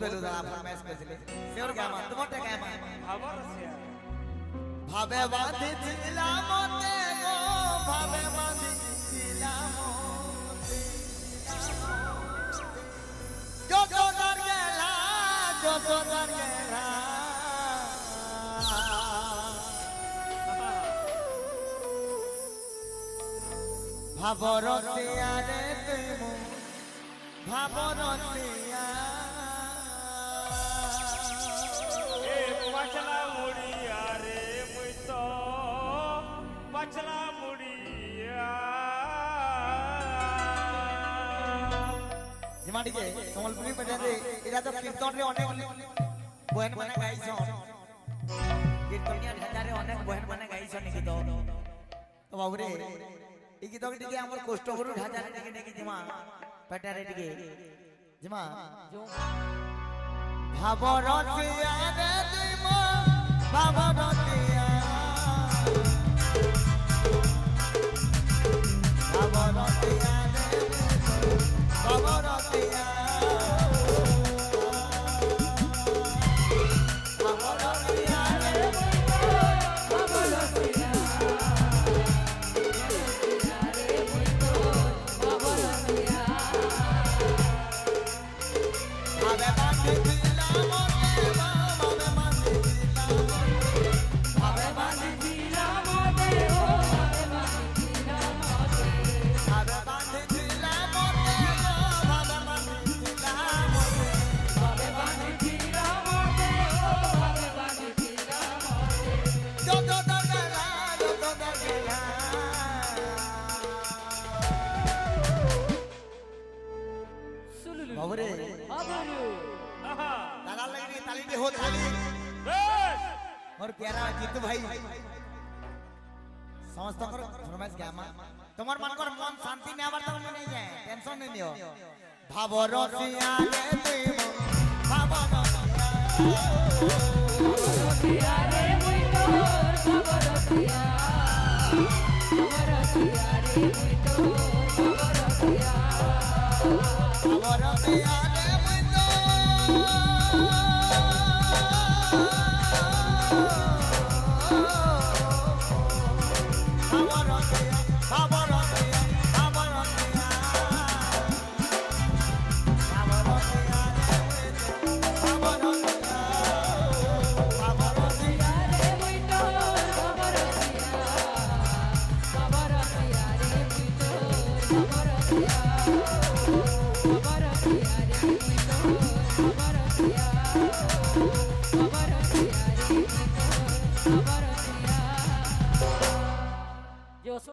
बेलुदा फरमाइश करले saver gamma तुमटे gamma खबर से भावे बांधी दिला मोते गो भावे बांधी दिला मोते जो डर गेला भाबरतिया रे तुम भाबरतिया ए पचला मुड़िया रे मुई तो पचला मुड़िया जिमाटी के संबलपुरी बजा रे इरा तो कीर्तन रे अनेक बहन माने गाइछन कीर्तनिया ढांचा रे अनेक बहन माने गाइछन गीत तो बाबू रे ई गीत के टिके हमर कष्ट करू ढांचा रे टिके टिके जिमा पेटा रे टिके जिमा भाबरतिया रे तुम भाबरतिया भाबरतिया रे भाबरतिया भाबरतिया रे भाबरतिया भावे बांधी दिला मोते भावे बांधी दिला मोते भावे बांधी दिला मोते भावे बांधी दिला मोते भावे बांधी दिला मोते भावे बांधी दिला मोते भावे बांधी दिला मोते जो दगला बाबू रे दादा लगी ताली दे हो ताली और प्यारा जीतू भाई समस्त कर फरमाइश गामा तुम्हार मन कर मन शांति ने आवर तक नहीं जाए टेंशन नहीं लियो भाबरतिया रे तुम भाबरतिया रे मुई तोर भाबरतिया भाबरतिया रे मुई तोर भाबरतिया भाबरतिया रे मुई Bye.